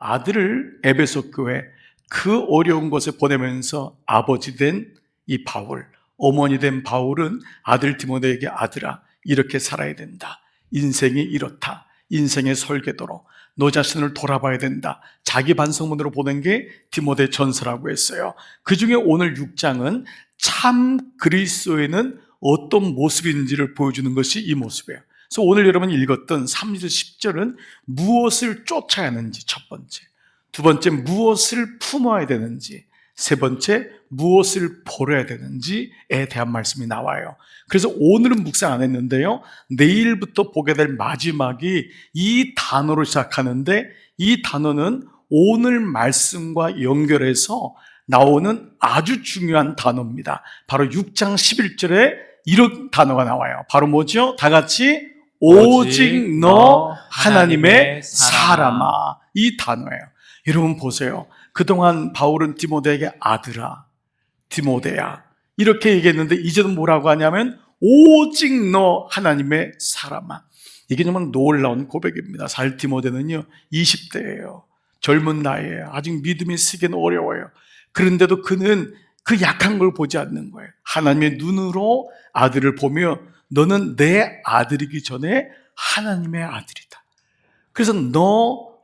아들을 에베소 교회 그 어려운 곳에 보내면서 아버지 된 이 바울, 어머니 된 바울은 아들 디모데에게 아들아 이렇게 살아야 된다. 인생이 이렇다. 인생의 설계도로 너 자신을 돌아봐야 된다. 자기 반성문으로 보낸 게 디모데 전서라고 했어요. 그 중에 오늘 6장은 참 그리스도에는 어떤 모습인지를 보여주는 것이 이 모습이에요. 그래서 오늘 여러분이 읽었던 3절 10절은 무엇을 쫓아야 하는지 첫 번째, 두 번째 무엇을 품어야 되는지, 세 번째 무엇을 버려야 되는지에 대한 말씀이 나와요. 그래서 오늘은 묵상 안 했는데요, 내일부터 보게 될 마지막이 이 단어로 시작하는데, 이 단어는 오늘 말씀과 연결해서 나오는 아주 중요한 단어입니다. 바로 6장 11절에 이런 단어가 나와요. 바로 뭐죠? 다 같이 오직 너 하나님의 사람아, 이 단어예요. 여러분 보세요. 그동안 바울은 디모데에게 아들아, 디모데야 이렇게 얘기했는데 이제는 뭐라고 하냐면 오직 너 하나님의 사람아. 이게 정말 놀라운 고백입니다. 사실 디모데는요 20대예요. 젊은 나이에요. 아직 믿음이 쓰기는 어려워요. 그런데도 그는 그 약한 걸 보지 않는 거예요. 하나님의 눈으로 아들을 보며 너는 내 아들이기 전에 하나님의 아들이다. 그래서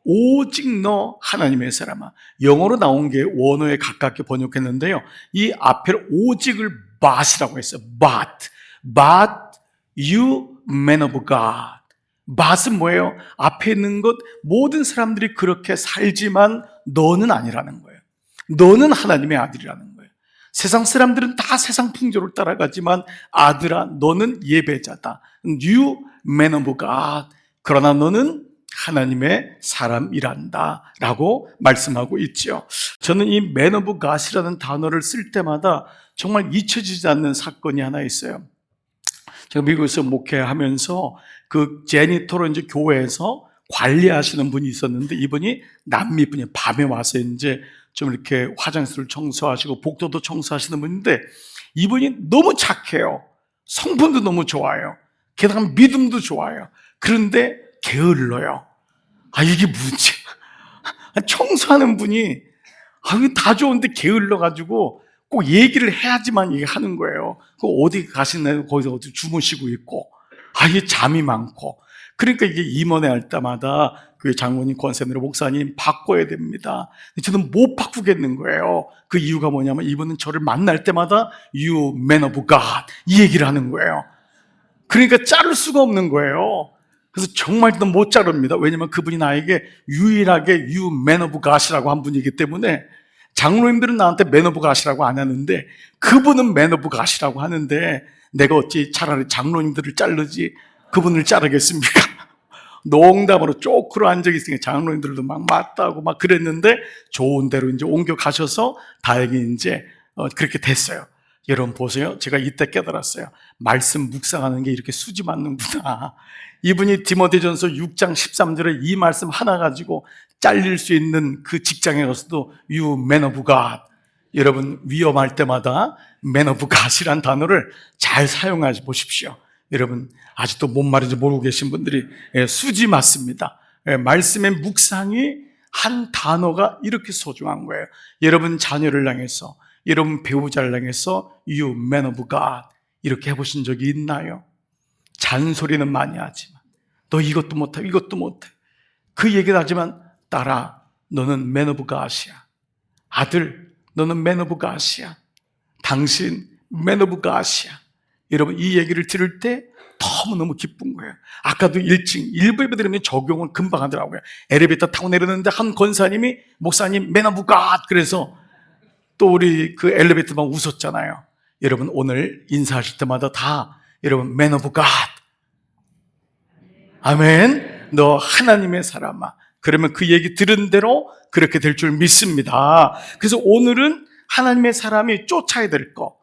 오직 너 하나님의 사람아. 영어로 나온 게 원어에 가깝게 번역했는데요, 이 앞에 오직을 but이라고 했어요. but you man of God. but은 뭐예요? 앞에 있는 것, 모든 사람들이 그렇게 살지만 너는 아니라는 거예요. 너는 하나님의 아들이라는 거예요. 세상 사람들은 다 세상 풍조를 따라가지만 아들아 너는 예배자다. You man of God. 그러나 너는 하나님의 사람이란다 라고 말씀하고 있죠. 저는 이 man of God이라는 단어를 쓸 때마다 정말 잊혀지지 않는 사건이 하나 있어요. 제가 미국에서 목회하면서 그 제니토로 이제 교회에서 관리하시는 분이 있었는데, 이분이 남미 분이 밤에 와서 이제 좀 이렇게 화장실을 청소하시고 복도도 청소하시는 분인데, 이분이 너무 착해요. 성품도 너무 좋아요. 게다가 믿음도 좋아요. 그런데 게을러요. 이게 뭐지? 청소하는 분이 이게 다 좋은데 게을러가지고 꼭 얘기를 해야지만 이게 하는 거예요. 어디 가시나요? 거기서 어디 주무시고 있고, 이게 잠이 많고. 그러니까 이게 임원회 할 때마다 그 장로님, 권사님, 목사님 바꿔야 됩니다. 저는 못 바꾸겠는 거예요. 그 이유가 뭐냐면 이분은 저를 만날 때마다 You man of God 이 얘기를 하는 거예요. 그러니까 자를 수가 없는 거예요. 그래서 정말 못 자릅니다. 왜냐하면 그분이 나에게 유일하게 You man of God이라고 한 분이기 때문에. 장로님들은 나한테 man of God이라고 안 하는데 그분은 man of God이라고 하는데, 내가 어찌 차라리 장로님들을 자르지 그분을 자르겠습니까? 농담으로 쪼크로 앉아 있으니까 장로님들도 막 맞다고 막 그랬는데, 좋은 대로 이제 옮겨 가셔서 다행히 이제 그렇게 됐어요. 여러분 보세요. 제가 이때 깨달았어요. 말씀 묵상하는 게 이렇게 수지 맞는구나. 이분이 디모데전서 6장 13절에 이 말씀 하나 가지고 잘릴 수 있는 그 직장에 가서도 You man of God. 여러분 위험할 때마다 man of God이란 단어를 잘 사용하지 보십시오. 여러분 아직도 뭔 말인지 모르고 계신 분들이 수지 맞습니다. 말씀의 묵상이 한 단어가 이렇게 소중한 거예요. 여러분 자녀를 향해서, 여러분 배우자를 향해서 You man of God 이렇게 해보신 적이 있나요? 잔소리는 많이 하지만 너 이것도 못해 이것도 못해 그 얘기를 하지만 딸아 너는 man of God이야. 아들 너는 man of God이야. 당신 man of God이야. 여러분 이 얘기를 들을 때 너무너무 기쁜 거예요. 아까도 1층 일부 예배드리면 적용은 금방 하더라고요. 엘리베이터 타고 내렸는데 한 권사님이 목사님 man of God 그래서 또 우리 그 엘리베이터만 웃었잖아요. 여러분 오늘 인사하실 때마다 다 여러분 man of God 아멘. 너 하나님의 사람아. 그러면 그 얘기 들은 대로 그렇게 될 줄 믿습니다. 그래서 오늘은 하나님의 사람이 쫓아야 될 것,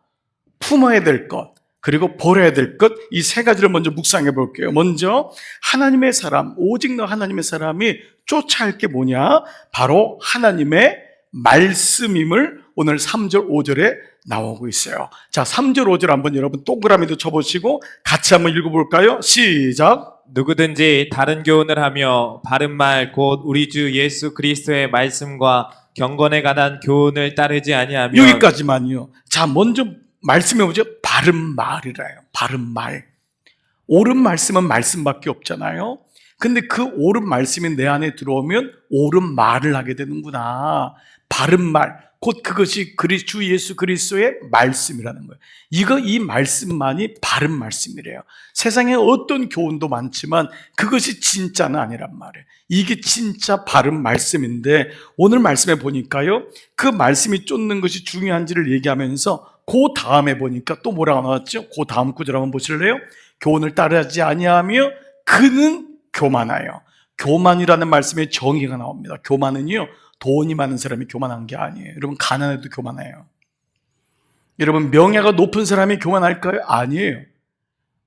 품어야 될 것, 그리고 버려야 될 것, 이 세 가지를 먼저 묵상해 볼게요. 먼저 하나님의 사람, 오직 너 하나님의 사람이 쫓아야 할 게 뭐냐? 바로 하나님의 말씀임을 오늘 3절 5절에 나오고 있어요. 자, 3절, 5절 한번 여러분 동그라미도 쳐보시고 같이 한번 읽어볼까요? 시작. 누구든지 다른 교훈을 하며 바른 말 곧 우리 주 예수 그리스도의 말씀과 경건에 관한 교훈을 따르지 아니하면 여기까지만요. 자, 먼저 말씀해 보죠. 바른 말이라요. 바른 말. 옳은 말씀은 말씀밖에 없잖아요. 근데 그 옳은 말씀이 내 안에 들어오면 옳은 말을 하게 되는구나. 바른 말, 곧 그것이 주 예수 그리스도의 말씀이라는 거예요. 이 말씀만이 바른 말씀이래요. 세상에 어떤 교훈도 많지만 그것이 진짜는 아니란 말이에요. 이게 진짜 바른 말씀인데 오늘 말씀에 보니까요, 그 말씀이 쫓는 것이 중요한지를 얘기하면서 그 다음에 보니까 또 뭐라고 나왔죠? 그 다음 구절 한번 보실래요? 교훈을 따르지 아니하며 그는 교만하여. 교만이라는 말씀에 정의가 나옵니다. 교만은요, 돈이 많은 사람이 교만한 게 아니에요. 여러분, 가난해도 교만해요. 여러분, 명예가 높은 사람이 교만할까요? 아니에요.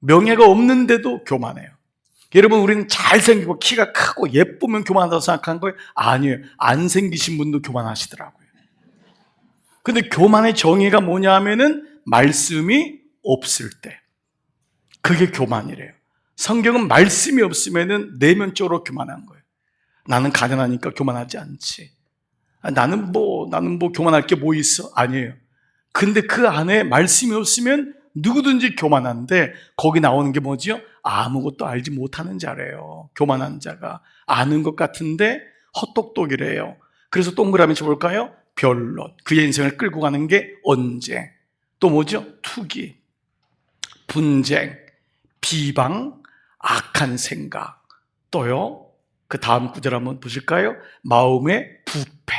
명예가 없는데도 교만해요. 여러분, 우리는 잘생기고 키가 크고 예쁘면 교만하다고 생각한 거예요? 아니에요. 안 생기신 분도 교만하시더라고요. 근데 교만의 정의가 뭐냐 하면은 말씀이 없을 때, 그게 교만이래요. 성경은 말씀이 없으면은 내면적으로 교만한 거예요. 나는 가난하니까 교만하지 않지. 나는 뭐 교만할 게 뭐 있어? 아니에요. 근데 그 안에 말씀이 없으면 누구든지 교만한데 거기 나오는 게 뭐지요? 아무것도 알지 못하는 자래요. 교만한 자가 아는 것 같은데 헛똑똑이래요. 그래서 동그라미 쳐볼까요? 변론. 그의 인생을 끌고 가는 게 언제? 또 뭐죠? 투기, 분쟁, 비방, 악한 생각. 또요, 그 다음 구절 한번 보실까요? 마음의 부패,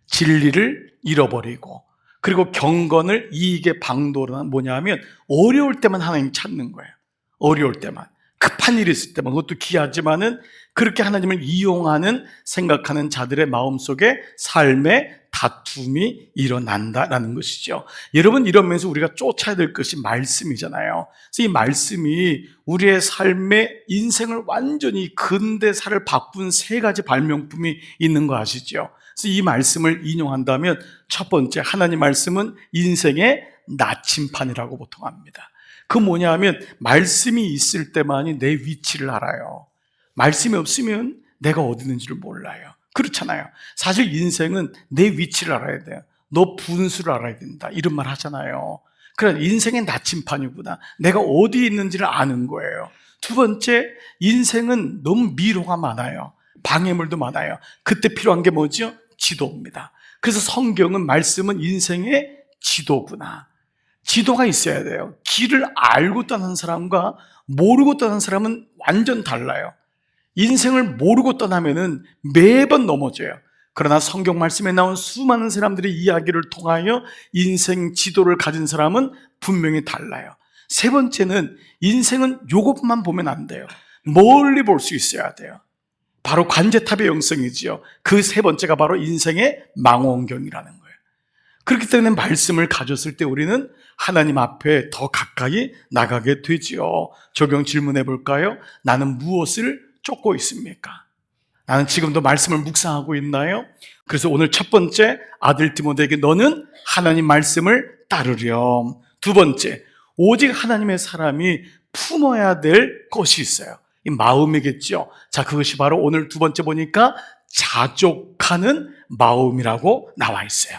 진리를 잃어버리고, 그리고 경건을 이익의 방도로는 뭐냐 하면 어려울 때만 하나님 찾는 거예요. 어려울 때만, 급한 일이 있을 때만. 그것도 귀하지만은 그렇게 하나님을 이용하는 생각하는 자들의 마음속에 삶의 다툼이 일어난다라는 것이죠. 여러분, 이러면서 우리가 쫓아야 될 것이 말씀이잖아요. 그래서 이 말씀이 우리의 삶의 인생을 완전히 근대사를 바꾼 세 가지 발명품이 있는 거 아시죠? 그래서 이 말씀을 인용한다면 첫 번째, 하나님 말씀은 인생의 나침판이라고 보통 합니다. 그 뭐냐 하면 말씀이 있을 때만이 내 위치를 알아요. 말씀이 없으면 내가 어디 있는지를 몰라요. 그렇잖아요. 사실 인생은 내 위치를 알아야 돼요. 너 분수를 알아야 된다, 이런 말 하잖아요. 그래, 인생의 나침판이구나. 내가 어디 있는지를 아는 거예요. 두 번째, 인생은 너무 미로가 많아요. 방해물도 많아요. 그때 필요한 게 뭐죠? 지도입니다. 그래서 성경은, 말씀은 인생의 지도구나. 지도가 있어야 돼요. 길을 알고 떠나는 사람과 모르고 떠나는 사람은 완전 달라요. 인생을 모르고 떠나면은 매번 넘어져요. 그러나 성경 말씀에 나온 수많은 사람들의 이야기를 통하여 인생 지도를 가진 사람은 분명히 달라요. 세 번째는, 인생은 요것만 보면 안 돼요. 멀리 볼 수 있어야 돼요. 바로 관제탑의 영성이지요. 그 세 번째가 바로 인생의 망원경이라는 거예요. 그렇기 때문에 말씀을 가졌을 때 우리는 하나님 앞에 더 가까이 나가게 되지요. 적용 질문해 볼까요? 나는 무엇을 쫓고 있습니까? 나는 지금도 말씀을 묵상하고 있나요? 그래서 오늘 첫 번째, 아들 디모데에게 너는 하나님 말씀을 따르렴. 두 번째, 오직 하나님의 사람이 품어야 될 것이 있어요. 이 마음이겠죠. 자, 그것이 바로 오늘 두 번째 보니까 자족하는 마음이라고 나와 있어요.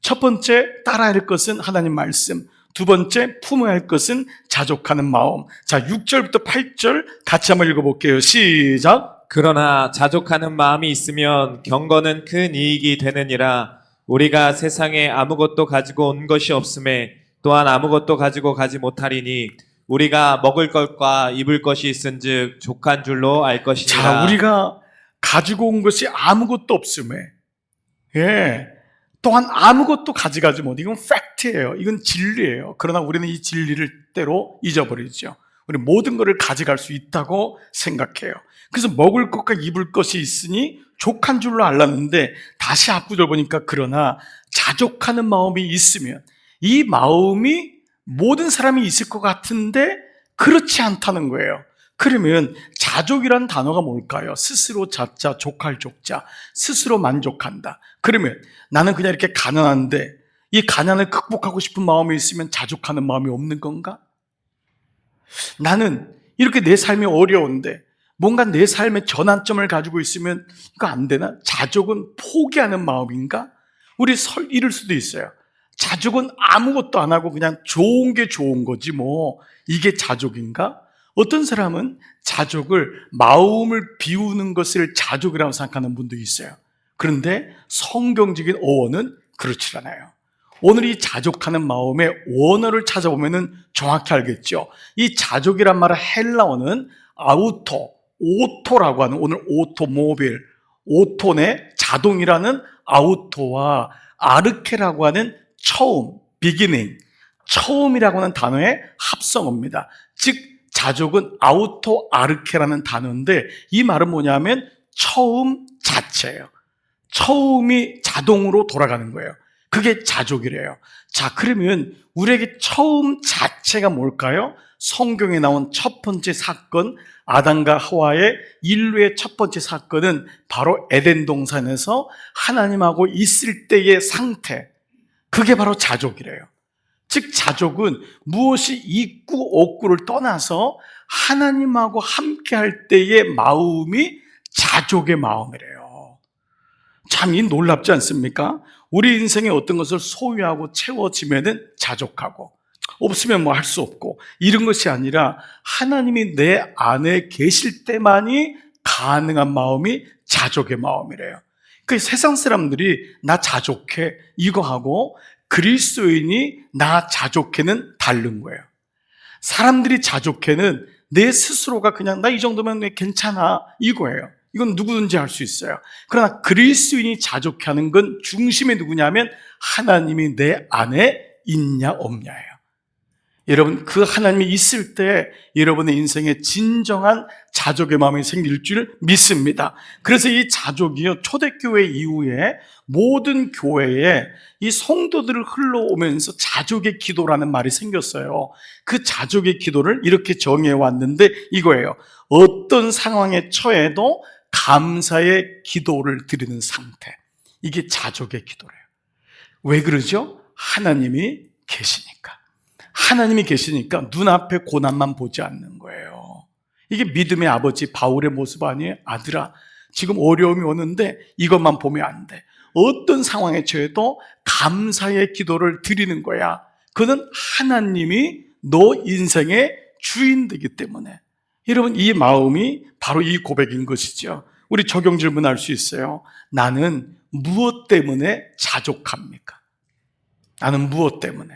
첫 번째, 따라야 할 것은 하나님 말씀. 두 번째, 품어야 할 것은 자족하는 마음. 자, 6절부터 8절 같이 한번 읽어볼게요. 시작. 그러나 자족하는 마음이 있으면 경건은 큰 이익이 되느니라. 우리가 세상에 아무것도 가지고 온 것이 없음에 또한 아무것도 가지고 가지 못하리니 우리가 먹을 것과 입을 것이 있은즉 족한 줄로 알 것이니라. 자, 우리가 가지고 온 것이 아무것도 없음에, 또한 아무것도 가져가지 못. 이건 팩트예요. 이건 진리예요. 그러나 우리는 이 진리를 때로 잊어버리죠. 우리 모든 것을 가져갈 수 있다고 생각해요. 그래서 먹을 것과 입을 것이 있으니 족한 줄로 알았는데, 다시 앞구절 보니까 그러나 자족하는 마음이 있으면, 이 마음이 모든 사람이 있을 것 같은데 그렇지 않다는 거예요. 그러면 자족이란 단어가 뭘까요? 스스로 자자, 족할 족자, 스스로 만족한다. 그러면 나는 그냥 이렇게 가난한데 이 가난을 극복하고 싶은 마음이 있으면 자족하는 마음이 없는 건가? 나는 이렇게 내 삶이 어려운데 뭔가 내 삶의 전환점을 가지고 있으면 이거 안 되나? 자족은 포기하는 마음인가? 우리 이럴 수도 있어요. 자족은 아무것도 안 하고 그냥 좋은 게 좋은 거지 뭐 이게 자족인가? 어떤 사람은 자족을 마음을 비우는 것을 자족이라고 생각하는 분도 있어요. 그런데 성경적인 어원은 그렇지 않아요. 오늘 이 자족하는 마음의 원어를 찾아보면 정확히 알겠죠. 이 자족이란 말의 헬라어는 오토라고 하는, 오늘 오토모빌, 오토네 자동이라는 아우토와 아르케라고 하는 처음, beginning, 처음이라고 하는 단어의 합성어입니다. 즉 자족은 아우토 아르케라는 단어인데 이 말은 뭐냐면 처음 자체예요. 처음이 자동으로 돌아가는 거예요. 그게 자족이래요. 자, 그러면 우리에게 처음 자체가 뭘까요? 성경에 나온 첫 번째 사건, 아담과 하와의 인류의 첫 번째 사건은 바로 에덴 동산에서 하나님하고 있을 때의 상태, 그게 바로 자족이래요. 즉 자족은 무엇이 있고 없고를 떠나서 하나님하고 함께 할 때의 마음이 자족의 마음이래요. 참 이 놀랍지 않습니까? 우리 인생에 어떤 것을 소유하고 채워지면은 자족하고, 없으면 뭐 할 수 없고, 이런 것이 아니라 하나님이 내 안에 계실 때만이 가능한 마음이 자족의 마음이래요. 그 세상 사람들이 나 자족해 이거 하고 그리스도인이 나 자족해는 다른 거예요. 사람들이 자족해는 내 스스로가 그냥 나 이 정도면 괜찮아 이거예요. 이건 누구든지 할 수 있어요. 그러나 그리스도인이 자족하는 건 중심이 누구냐면 하나님이 내 안에 있냐 없냐예요. 여러분, 그 하나님이 있을 때 여러분의 인생에 진정한 자족의 마음이 생길 줄 믿습니다. 그래서 이 자족이요, 초대교회 이후에 모든 교회에 이 성도들을 흘러오면서 자족의 기도라는 말이 생겼어요. 그 자족의 기도를 이렇게 정해 왔는데 이거예요. 어떤 상황에 처해도 감사의 기도를 드리는 상태. 이게 자족의 기도래요. 왜 그러죠? 하나님이 계시니까. 하나님이 계시니까 눈앞에 고난만 보지 않는 거예요. 이게 믿음의 아버지 바울의 모습 아니에요? 아들아, 지금 어려움이 오는데 이것만 보면 안 돼. 어떤 상황에 처해도 감사의 기도를 드리는 거야. 그는 하나님이 너 인생의 주인되기 때문에. 여러분, 이 마음이 바로 이 고백인 것이죠. 우리 적용 질문할 수 있어요. 나는 무엇 때문에 자족합니까? 나는 무엇 때문에?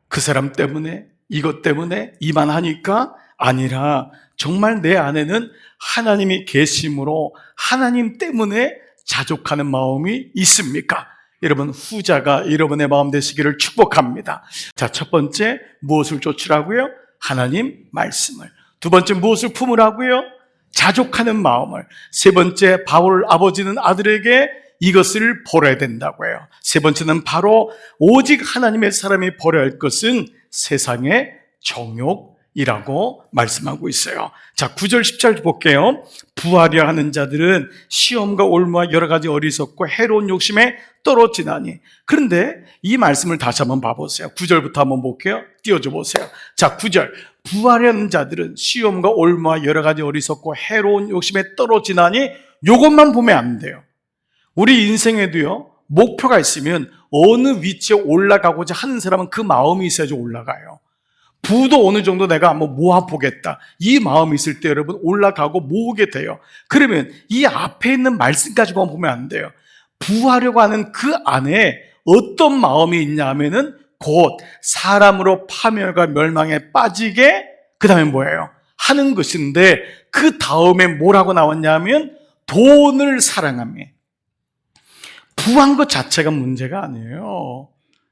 그 사람 때문에, 이것 때문에, 이만 하니까 아니라 정말 내 안에는 하나님이 계심으로 하나님 때문에 자족하는 마음이 있습니까? 여러분, 후자가 여러분의 마음 되시기를 축복합니다. 자, 첫 번째, 무엇을 쫓으라고요? 하나님 말씀을. 두 번째, 무엇을 품으라고요? 자족하는 마음을. 세 번째, 바울 아버지는 아들에게 이것을 버려야 된다고 해요. 세 번째는 바로 오직 하나님의 사람이 버려야 할 것은 세상의 정욕이라고 말씀하고 있어요. 자, 9절 10절 볼게요. 부하려 하는 자들은 시험과 올무와 여러 가지 어리석고 해로운 욕심에 떨어지나니. 그런데 이 말씀을 다시 한번 봐보세요. 9절부터 한번 볼게요. 띄워줘 보세요. 자, 9절. 부하려는 자들은 시험과 올무와 여러 가지 어리석고 해로운 욕심에 떨어지나니. 요것만 보면 안 돼요. 우리 인생에도요, 목표가 있으면 어느 위치에 올라가고자 하는 사람은 그 마음이 있어야지 올라가요. 부도 어느 정도 내가 한번 모아보겠다, 이 마음이 있을 때 여러분 올라가고 모으게 돼요. 그러면 이 앞에 있는 말씀까지만 보면 안 돼요. 부하려고 하는 그 안에 어떤 마음이 있냐 하면은 곧 사람으로 파멸과 멸망에 빠지게, 그 다음에 뭐예요? 하는 것인데, 그 다음에 뭐라고 나왔냐면 돈을 사랑하며. 부한 것 자체가 문제가 아니에요.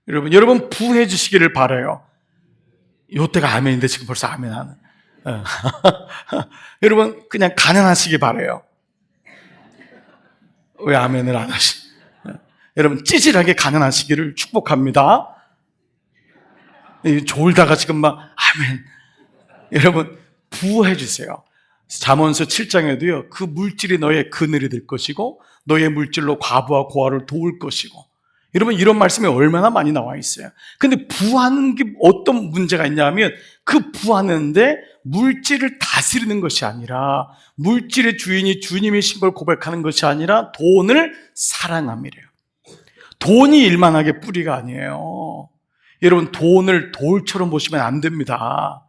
여러분 부해 주시기를 바라요. 요때가 아멘인데 지금 벌써 아멘 하는. 여러분 그냥 가난하시기 바라요. 왜 아멘을 안 하시? 여러분 찌질하게 가난하시기를 축복합니다. 졸다가 지금 막 아멘. 여러분 부해 주세요. 잠언서 7장에도요, 그 물질이 너의 그늘이 될 것이고 너의 물질로 과부와 고아를 도울 것이고. 여러분, 이런 말씀이 얼마나 많이 나와 있어요. 근데 부하는 게 어떤 문제가 있냐면, 그 부하는데 물질을 다스리는 것이 아니라, 물질의 주인이 주님이신 걸 고백하는 것이 아니라 돈을 사랑함이래요. 돈이 일만하게 뿌리가 아니에요. 여러분, 돈을 돌처럼 보시면 안 됩니다.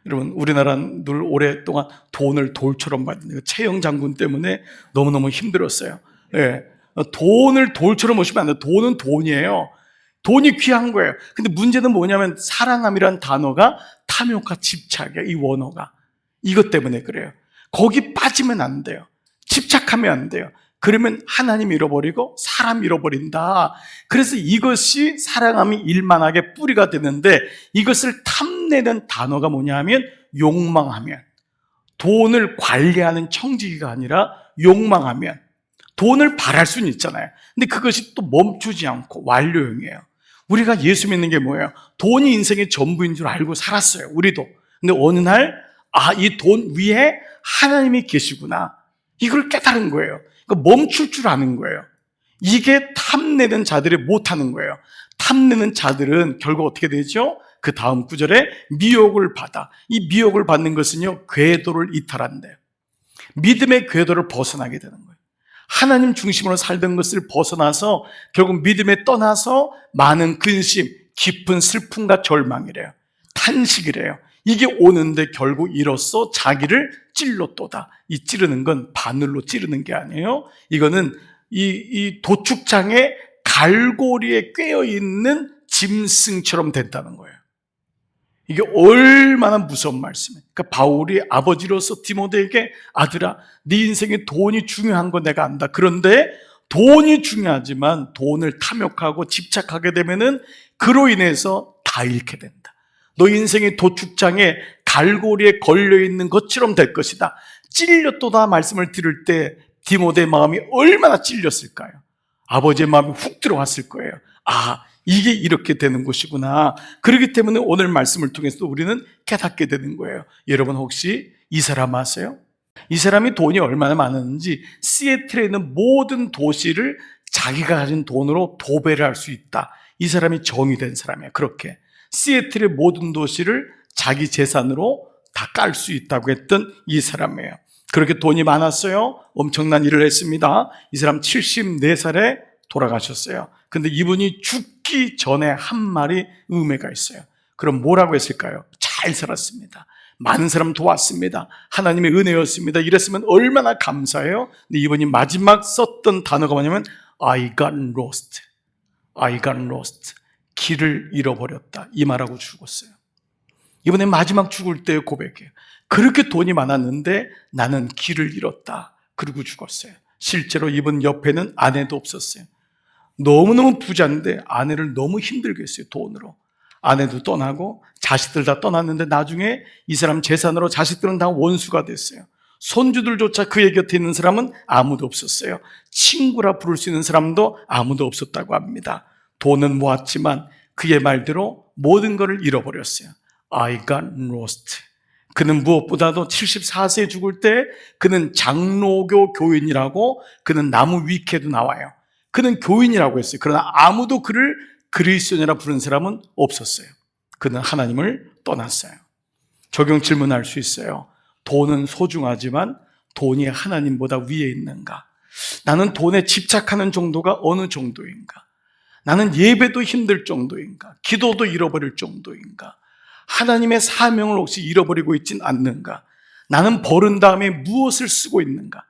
여러분, 우리나라는 늘 오랫동안 돈을 돌처럼 봤는데, 최영 장군 때문에 너무너무 힘들었어요. 네. 돈을 돌처럼 보시면 안 돼요. 돈은 돈이에요. 돈이 귀한 거예요. 근데 문제는 뭐냐면, 사랑함이란 단어가 탐욕과 집착이야, 이 원어가. 이것 때문에 그래요. 거기 빠지면 안 돼요. 집착하면 안 돼요. 그러면 하나님 잃어버리고 사람 잃어버린다. 그래서 이것이 사랑함이 일만하게 뿌리가 되는데, 이것을 탐내는 단어가 뭐냐 하면 욕망하면, 돈을 관리하는 청지기가 아니라 욕망하면, 돈을 바랄 수는 있잖아요. 근데 그것이 또 멈추지 않고 완료형이에요. 우리가 예수 믿는 게 뭐예요? 돈이 인생의 전부인 줄 알고 살았어요, 우리도. 근데 어느 날, 이 돈 위에 하나님이 계시구나, 이걸 깨달은 거예요. 그러니까 멈출 줄 아는 거예요. 이게 탐내는 자들이 못하는 거예요. 탐내는 자들은 결국 어떻게 되죠? 그 다음 구절에 미혹을 받아. 이 미혹을 받는 것은요, 궤도를 이탈한대요. 믿음의 궤도를 벗어나게 되는 거예요. 하나님 중심으로 살던 것을 벗어나서 결국 믿음에 떠나서 많은 근심, 깊은 슬픔과 절망이래요. 탄식이래요. 이게 오는데 결국 이로써 자기를 찔렀도다. 이 찌르는 건 바늘로 찌르는 게 아니에요. 이거는 이 도축장의 갈고리에 꿰어있는 짐승처럼 된다는 거예요. 이게 얼마나 무서운 말씀이에요. 그러니까 바울이 아버지로서 디모데에게, 아들아, 네 인생에 돈이 중요한 거 내가 안다. 그런데 돈이 중요하지만 돈을 탐욕하고 집착하게 되면은 그로 인해서 다 잃게 된다. 너 인생의 도축장에 갈고리에 걸려있는 것처럼 될 것이다. 찔렸도다 말씀을 들을 때 디모데의 마음이 얼마나 찔렸을까요? 아버지의 마음이 훅 들어왔을 거예요. 이게 이렇게 되는 것이구나. 그렇기 때문에 오늘 말씀을 통해서 우리는 깨닫게 되는 거예요. 여러분, 혹시 이 사람 아세요? 이 사람이 돈이 얼마나 많았는지, 시애틀에 있는 모든 도시를 자기가 가진 돈으로 도배를 할 수 있다. 이 사람이 정의된 사람이에요. 그렇게 시애틀의 모든 도시를 자기 재산으로 다 깔 수 있다고 했던 이 사람이에요. 그렇게 돈이 많았어요. 엄청난 일을 했습니다. 이 사람 74살에 돌아가셨어요. 근데 이분이 죽기 전에 한 말이 의미가 있어요. 그럼 뭐라고 했을까요? 잘 살았습니다. 많은 사람 도왔습니다. 하나님의 은혜였습니다. 이랬으면 얼마나 감사해요. 근데 이분이 마지막 썼던 단어가 뭐냐면 I got lost. I got lost. 길을 잃어버렸다. 이 말하고 죽었어요. 이번에 마지막 죽을 때의 고백이에요. 그렇게 돈이 많았는데 나는 길을 잃었다. 그리고 죽었어요. 실제로 이분 옆에는 아내도 없었어요. 너무너무 부자인데 아내를 너무 힘들게 했어요, 돈으로. 아내도 떠나고 자식들 다 떠났는데 나중에 이 사람 재산으로 자식들은 다 원수가 됐어요. 손주들조차 그의 곁에 있는 사람은 아무도 없었어요. 친구라 부를 수 있는 사람도 아무도 없었다고 합니다. 돈은 모았지만 그의 말대로 모든 것을 잃어버렸어요. I got lost. 그는 무엇보다도 74세에 죽을 때 그는 장로교 교인이라고, 그는 나무 위키에도 나와요. 그는 교인이라고 했어요. 그러나 아무도 그를 그리스도인이라 부른 사람은 없었어요. 그는 하나님을 떠났어요. 적용 질문할 수 있어요. 돈은 소중하지만 돈이 하나님보다 위에 있는가? 나는 돈에 집착하는 정도가 어느 정도인가? 나는 예배도 힘들 정도인가? 기도도 잃어버릴 정도인가? 하나님의 사명을 혹시 잃어버리고 있진 않는가? 나는 버른 다음에 무엇을 쓰고 있는가?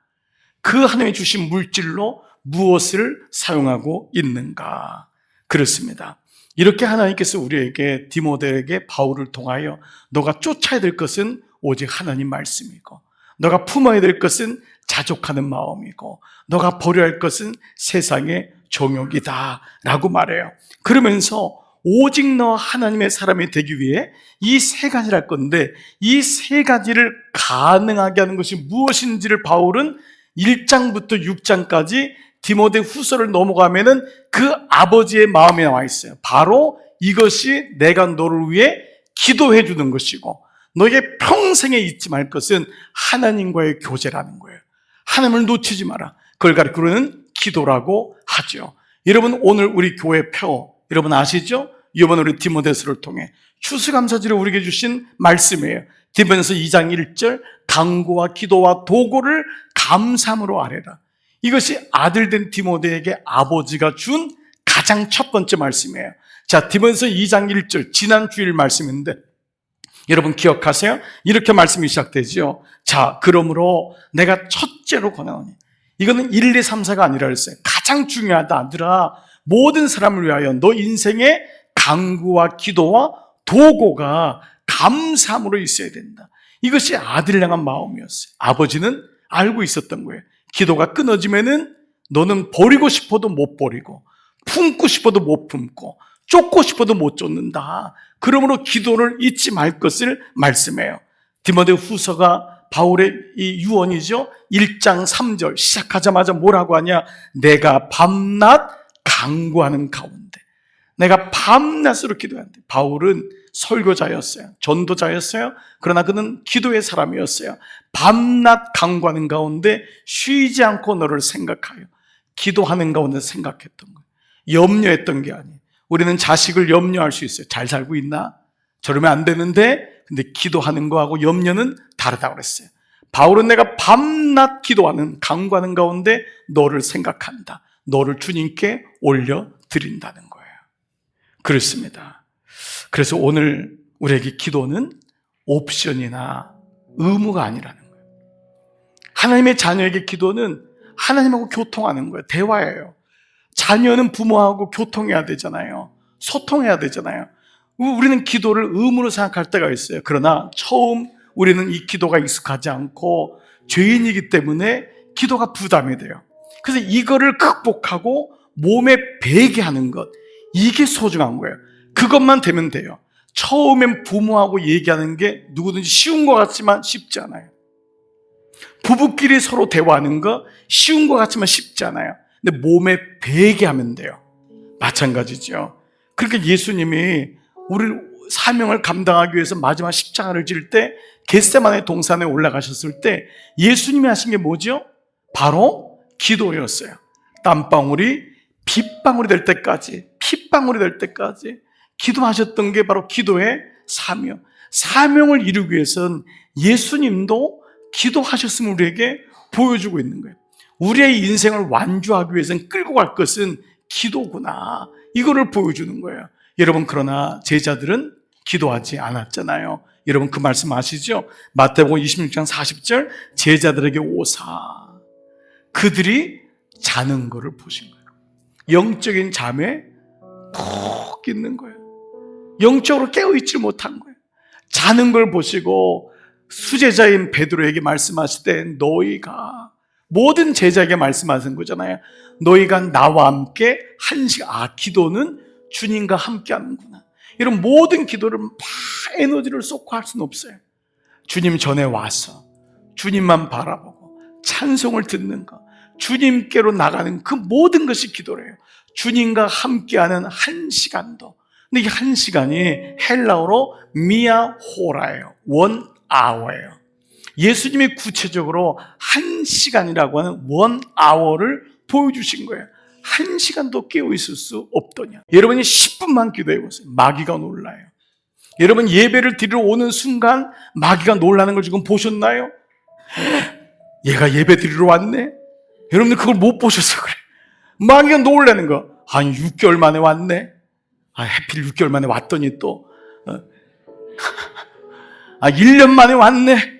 그 하나님이 주신 물질로 무엇을 사용하고 있는가? 그렇습니다. 이렇게 하나님께서 우리에게, 디모데에게 바울을 통하여 너가 쫓아야 될 것은 오직 하나님 말씀이고, 너가 품어야 될 것은 자족하는 마음이고, 너가 버려야 할 것은 세상의 정욕이다 라고 말해요. 그러면서 오직 너 하나님의 사람이 되기 위해 이 세 가지를 할 건데, 이 세 가지를 가능하게 하는 것이 무엇인지를 바울은 1장부터 6장까지 디모데 후서를 넘어가면은 그 아버지의 마음에 나와 있어요. 바로 이것이 내가 너를 위해 기도해 주는 것이고, 너에게 평생에 잊지 말 것은 하나님과의 교제라는 거예요. 하나님을 놓치지 마라. 그걸 가리키는 기도라고 하죠. 여러분, 오늘 우리 교회 표 여러분 아시죠? 이번 우리 디모데서를 통해 추수감사절에 우리에게 주신 말씀이에요. 디모데서 2장 1절, 간구와 기도와 도고를 감사함으로 아뢰라. 이것이 아들된 디모데에게 아버지가 준 가장 첫 번째 말씀이에요. 자, 디모데서 2장 1절, 지난 주일 말씀인데 여러분 기억하세요? 이렇게 말씀이 시작되죠. 자, 그러므로 내가 첫째로 권하노니, 이거는 1, 2, 3, 4가 아니라 그랬어요. 가장 중요하다 아들아, 모든 사람을 위하여 너 인생의 간구와 기도와 도고가 감사함으로 있어야 된다. 이것이 아들을 향한 마음이었어요. 아버지는 알고 있었던 거예요. 기도가 끊어지면은 너는 버리고 싶어도 못 버리고, 품고 싶어도 못 품고, 쫓고 싶어도 못 쫓는다. 그러므로 기도를 잊지 말 것을 말씀해요. 디모데 후서가 바울의 이 유언이죠. 1장 3절 시작하자마자 뭐라고 하냐? 내가 밤낮 간구하는 가운데, 내가 밤낮으로 기도하는데, 바울은 설교자였어요. 전도자였어요. 그러나 그는 기도의 사람이었어요. 밤낮 간구하는 가운데 쉬지 않고 너를 생각하여, 기도하는 가운데 생각했던 거예요. 염려했던 게 아니에요. 우리는 자식을 염려할 수 있어요. 잘 살고 있나? 저러면 안 되는데. 근데 기도하는 거하고 염려는 다르다고 그랬어요. 바울은 내가 밤낮 기도하는, 간구하는 가운데 너를 생각한다. 너를 주님께 올려드린다는 거예요. 그렇습니다. 그래서 오늘 우리에게 기도는 옵션이나 의무가 아니라는 거예요. 하나님의 자녀에게 기도는 하나님하고 교통하는 거예요. 대화예요. 자녀는 부모하고 교통해야 되잖아요. 소통해야 되잖아요. 우리는 기도를 의무로 생각할 때가 있어요. 그러나 처음 우리는 이 기도가 익숙하지 않고 죄인이기 때문에 기도가 부담이 돼요. 그래서 이거를 극복하고 몸에 배게 하는 것, 이게 소중한 거예요. 그것만 되면 돼요. 처음엔 부모하고 얘기하는 게 누구든지 쉬운 것 같지만 쉽지 않아요. 부부끼리 서로 대화하는 거 쉬운 것 같지만 쉽지 않아요. 근데 몸에 배게 하면 돼요. 마찬가지죠. 그러니까 예수님이 우리 사명을 감당하기 위해서 마지막 십자가를 질 때 겟세마네 동산에 올라가셨을 때 예수님이 하신 게 뭐죠? 바로 기도였어요. 땀방울이 빗방울이 될 때까지, 핏방울이 될 때까지 기도하셨던 게 바로 기도의 사명. 사명을 이루기 위해서는 예수님도 기도하셨음을 우리에게 보여주고 있는 거예요. 우리의 인생을 완주하기 위해서는 끌고 갈 것은 기도구나, 이거를 보여주는 거예요. 여러분, 그러나 제자들은 기도하지 않았잖아요. 여러분 그 말씀 아시죠? 마태복음 26장 40절, 제자들에게 오사, 그들이 자는 것을 보신 거예요. 영적인 잠에 푹 있는 거예요. 영적으로 깨어있지 못한 거예요. 자는 걸 보시고 수제자인 베드로에게 말씀하시되, 너희가, 모든 제자에게 말씀하신 거잖아요. 너희가 나와 함께 기도는 주님과 함께 하는구나. 이런 모든 기도를 막 에너지를 쏟고 할 수는 없어요. 주님 전에 와서 주님만 바라보고 찬송을 듣는 것, 주님께로 나가는 그 모든 것이 기도래요. 주님과 함께하는 한 시간도. 근데 이 한 시간이 헬라어로 미아호라예요. 1 hour예요. 예수님이 구체적으로 한 시간이라고 하는 1 hour를 보여주신 거예요. 한 시간도 깨어있을 수 없더냐. 여러분이 10분만 기도해보세요. 마귀가 놀라요. 여러분 예배를 드리러 오는 순간 마귀가 놀라는 걸 지금 보셨나요? 얘가 예배 드리러 왔네? 여러분들 그걸 못 보셔서 그래. 마귀가 놀라는 거. 한 6개월 만에 왔네? 하필 6개월 만에 왔더니 또 1년 만에 왔네?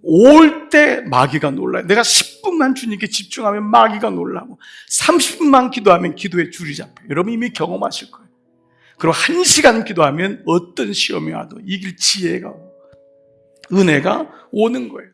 올 때 마귀가 놀라요. 내가 10분만 주님께 집중하면 마귀가 놀라고, 30분만 기도하면 기도의 줄이 잡혀요. 여러분 이미 경험하실 거예요. 그리고 1시간 기도하면 어떤 시험이 와도 이길 지혜가, 은혜가 오는 거예요.